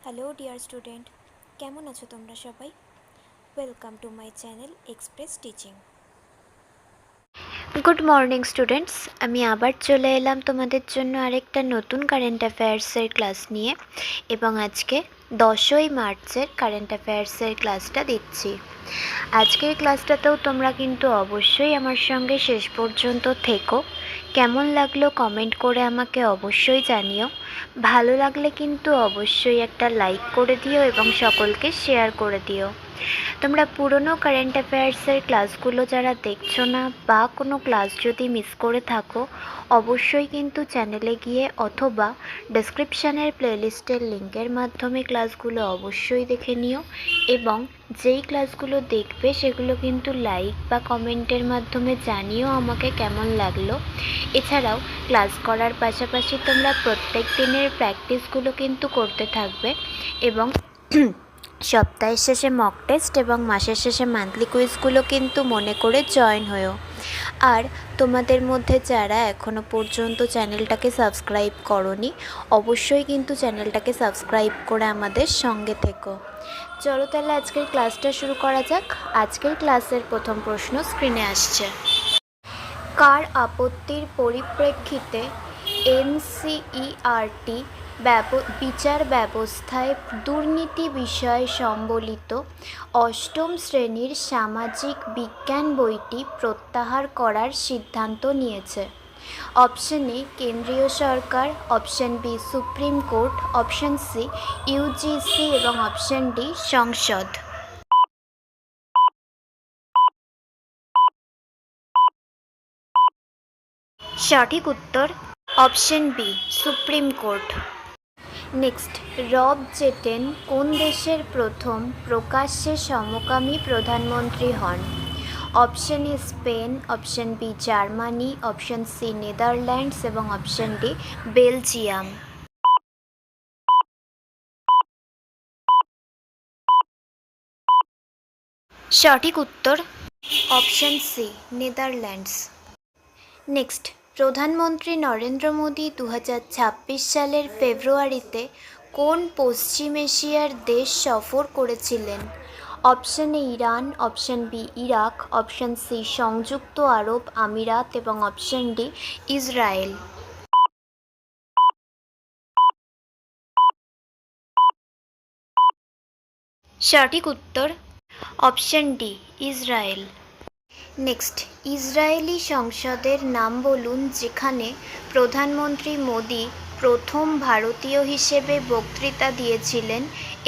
Hello dear student, কেমন আছো তোমরা সবাই? Welcome to my channel express teaching. Good morning students, আমি আবার চলে এলাম তোমাদের জন্য আরেকটা নতুন কারেন্ট অ্যাফেয়ার্সের ক্লাস নিয়ে এবং আজকে 10ই মার্চের কারেন্ট অ্যাফেয়ার্সের ক্লাসটা দিচ্ছি। আজকের ক্লাসটাতেও তোমরা কিন্তু অবশ্যই আমার সঙ্গে শেষ পর্যন্ত থেকো। কেমন লাগলো কমেন্ট করে আমাকে অবশ্যই জানিও। ভালো লাগলে কিন্তু অবশ্যই একটা লাইক করে দিও এবং সকলকে শেয়ার করে দিও। তোমরা পুরনো কারেন্ট অ্যাফেয়ার্সের ক্লাসগুলো যারা দেখছো না বা কোনো ক্লাস যদি মিস করে থাকো, অবশ্যই কিন্তু চ্যানেলে গিয়ে অথবা ডেসক্রিপশানের প্লেলিস্টের লিঙ্কের মাধ্যমে ক্লাসগুলো অবশ্যই দেখে নিও এবং যেই ক্লাসগুলো দেখবে সেগুলো কিন্তু লাইক বা কমেন্টের মাধ্যমে জানিও আমাকে কেমন লাগলো। এছাড়াও ক্লাস করার পাশাপাশি তোমরা প্রত্যেক দিনের প্র্যাকটিসগুলো কিন্তু করতে থাকবে এবং সপ্তাহের শেষে মক টেস্ট এবং মাসের শেষে মান্থলি কুইজগুলো কিন্তু মনে করে জয়েন হয়েও। আর তোমাদের মধ্যে যারা এখনও পর্যন্ত চ্যানেলটাকে সাবস্ক্রাইব করোনি, অবশ্যই কিন্তু চ্যানেলটাকে সাবস্ক্রাইব করে আমাদের সঙ্গে থেকো। চলো তাহলে আজকের ক্লাসটা শুরু করা যাক। আজকের ক্লাসের প্রথম প্রশ্ন স্ক্রিনে আসছে। কার আপত্তির পরিপ্রেক্ষিতে এনসিইআরটি বিচার ব্যবস্থায় দুর্নীতি বিষয়ে সম্বলিত অষ্টম শ্রেণীর সামাজিক বিজ্ঞান বইটি প্রত্যাহার করার সিদ্ধান্ত নিয়েছে? অপশন এ কেন্দ্রীয় সরকার, option B Supreme Court, option C UGC এবং অপশন ডি সংসদ। সঠিক উত্তর option B Supreme Court. Next, Rob Jetten কোন দেশের প্রথম প্রকাশ্যে সমকামী প্রধানমন্ত্রী হন? Option A Spain, option B Germany, option C Netherlands এবং অপশন ডি বেলজিয়াম। সঠিক উত্তর অপশন সি নেদারল্যান্ডস। নেক্সট, প্রধানমন্ত্রী নরেন্দ্র মোদী 2026 সালের ফেব্রুয়ারিতে কোন পশ্চিম এশিয়ার দেশ সফর করেছিলেন? Option A Iran, option B Iraq, option C সংযুক্ত আরব আমিরাত এবং অপশন ডি ইসরায়েল। সঠিক উত্তর option D Israel. Next, Israeli সংসদের নাম বলুন যেখানে প্রধানমন্ত্রী মোদি প্রথম ভারতীয় হিসেবে বক্তৃতা দিয়েছিলেন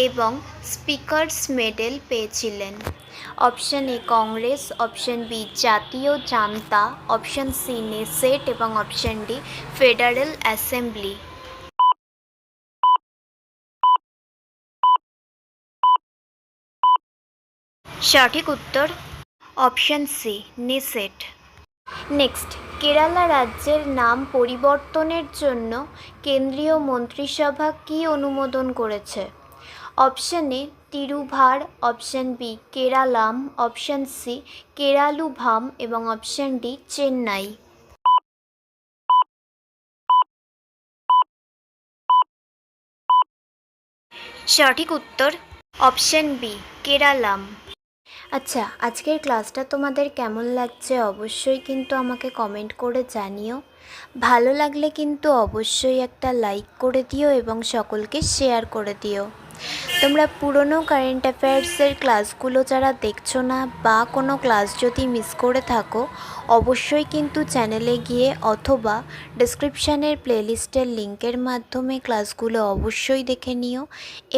এবং স্পিকার্স মেডেল পেয়েছিলেন। Option A Congress, option B জাতীয় জান্তা, অপশন সি নেসেট এবং অপশন ডি ফেডারেল অ্যাসেম্বলি। সঠিক উত্তর option C Knesset. Next, Kerala রাজ্যের নাম পরিবর্তনের জন্য কেন্দ্রীয় মন্ত্রিসভা কী অনুমোদন করেছে? Option A Thiruvar, option B Keralam, option C Keraluvam এবং অপশন ডি চেন্নাই। সঠিক উত্তর অপশন বি কেরালাম। আচ্ছা, আজকের ক্লাসটা তোমাদের কেমন লাগছে অবশ্যই কিন্তু আমাকে কমেন্ট করে জানিও। ভালো লাগলে কিন্তু অবশ্যই একটা লাইক করে দিও এবং সকলকে শেয়ার করে দিও। তোমরা পুরনো কারেন্ট অ্যাফেয়ার্সের ক্লাসগুলো যারা দেখছো না বা কোনো ক্লাস যদি মিস করে থাকো, অবশ্যই কিন্তু চ্যানেলে গিয়ে অথবা ডেসক্রিপশানের প্লেলিস্টের লিঙ্কের মাধ্যমে ক্লাসগুলো অবশ্যই দেখে নিও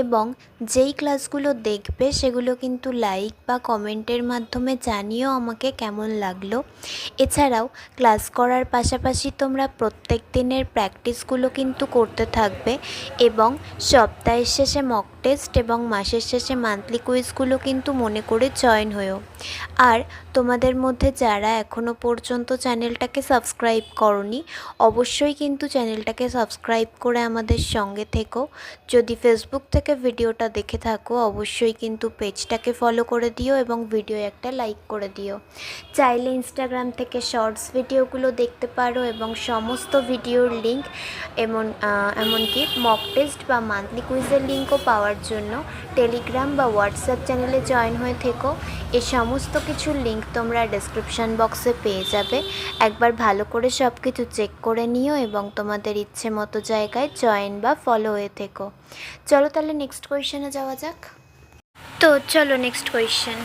এবং যেই ক্লাসগুলো দেখবে সেগুলো কিন্তু লাইক বা কমেন্টের মাধ্যমে জানিও আমাকে কেমন লাগলো। এছাড়াও ক্লাস করার পাশাপাশি তোমরা প্রত্যেক দিনের প্র্যাকটিসগুলো কিন্তু করতে থাকবে এবং সপ্তাহের শেষে মক টেস্ট এবং মাসের শেষে মান্থলি কুইজগুলো কিন্তু মনে করে জয়েন হয়েও। আর তোমাদের মধ্যে যারা এখনও পর্যন্ত চ্যানেলটাকে সাবস্ক্রাইব করনি, অবশ্যই কিন্তু চ্যানেলটাকে সাবস্ক্রাইব করে আমাদের সঙ্গে থেকো। যদি ফেসবুক থেকে ভিডিওটা দেখে থাকো, অবশ্যই কিন্তু পেজটাকে ফলো করে দিও এবং ভিডিও একটা লাইক করে দিও। চাইলে ইনস্টাগ্রাম থেকে শর্টস ভিডিওগুলো দেখতে পারো এবং সমস্ত ভিডিওর লিঙ্ক এমনকি মক টেস্ট বা মান্থলি কুইজের লিঙ্কও পাওয়ার জন্য টেলিগ্রাম বা হোয়াটসঅ্যাপ চ্যানেলে জয়েন হয়ে থেকো। এই সমস্ত কিছুর লিঙ্ক তোমরা ডেসক্রিপশান বক্সে পেয়ে যাবে। একবার ভালো করে সব কিছু চেক করে নিও এবং তোমাদের ইচ্ছে মতো জায়গায় জয়েন বা ফলো হয়ে থেকো। চলো তাহলে নেক্সট কোয়েশ্চেনে যাওয়া যাক। তো চলো নেক্সট কোয়েশ্চেন।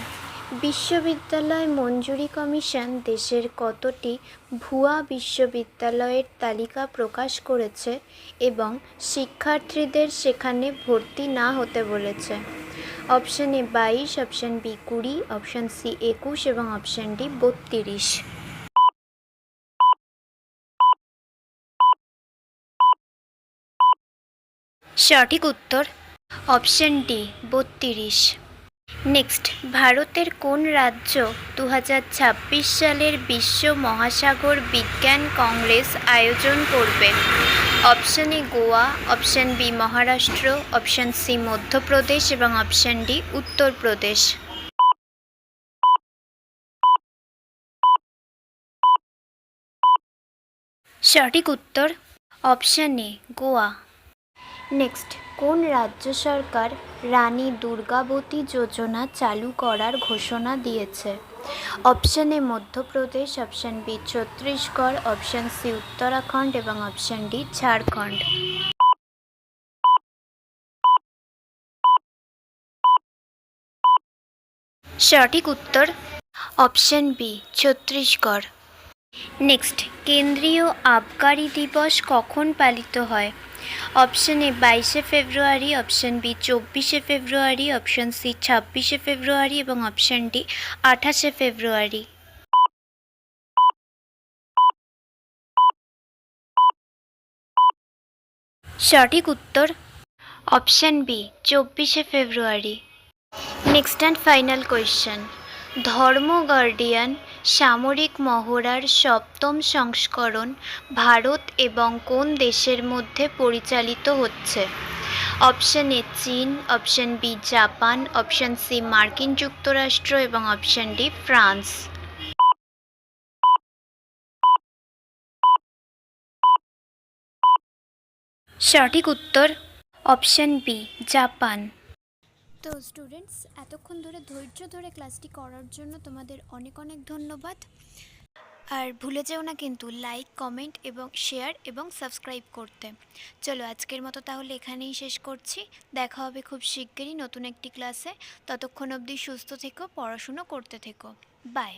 বিশ্ববিদ্যালয় মঞ্জুরি কমিশন দেশের কতটি ভুয়া বিশ্ববিদ্যালয়ের তালিকা প্রকাশ করেছে এবং শিক্ষার্থীদের সেখানে ভর্তি না হতে বলেছে? Option A 22, option B 20, option C 21 এবং অপশান ডি 32। সঠিক উত্তর অপশান ডি 32। নেক্সট, ভারতের কোন রাজ্য 2026 সালের বিশ্ব মহাসাগর বিজ্ঞান কংগ্রেস আয়োজন করবে? Option A Goa, option B Maharashtra, option C Madhya Pradesh এবং অপশান ডি উত্তরপ্রদেশ। সঠিক উত্তর অপশান এ গোয়া। নেক্সট, কোন রাজ্য সরকার রানী দুর্গাবতী যোজনা চালু করার ঘোষণা দিয়েছে? Option A Madhya Pradesh, option B Chhattisgarh, option C Uttarakhand এবং অপশান ডি ঝাড়খণ্ড। সঠিক উত্তর অপশান বি ছত্তিশগড়। নেক্সট, কেন্দ্রীয় আবগারি দিবস কখন পালিত হয়? অপশান এ 22শে ফেব্রুয়ারি, অপশান বি 24শে ফেব্রুয়ারি, অপশান সি 26শে ফেব্রুয়ারি এবং অপশান ডি 28শে ফেব্রুয়ারি। সঠিক উত্তর অপশান বি 24শে ফেব্রুয়ারি। Next and final question. Dharma guardian সামরিক মহড়ার 7ম সংস্করণ ভারত এবং কোন দেশের মধ্যে পরিচালিত হচ্ছে? অপশান এ চীন, option B Japan, option C মার্কিন যুক্তরাষ্ট্র এবং অপশান ডি ফ্রান্স। সঠিক উত্তর অপশান বি জাপান। তো স্টুডেন্টস, এতক্ষণ ধরে ধৈর্য ধরে ক্লাসটি করার জন্য তোমাদের অনেক অনেক ধন্যবাদ। আর ভুলে যেও না কিন্তু লাইক, কমেন্ট এবং শেয়ার এবং সাবস্ক্রাইব করতে। চলো আজকের মতো তাহলে এখানেই শেষ করছি। দেখা হবে খুব শিগগিরই নতুন একটি ক্লাসে। ততক্ষণ অবধি সুস্থ থেকো, পড়াশুনো করতে থেকো। বাই।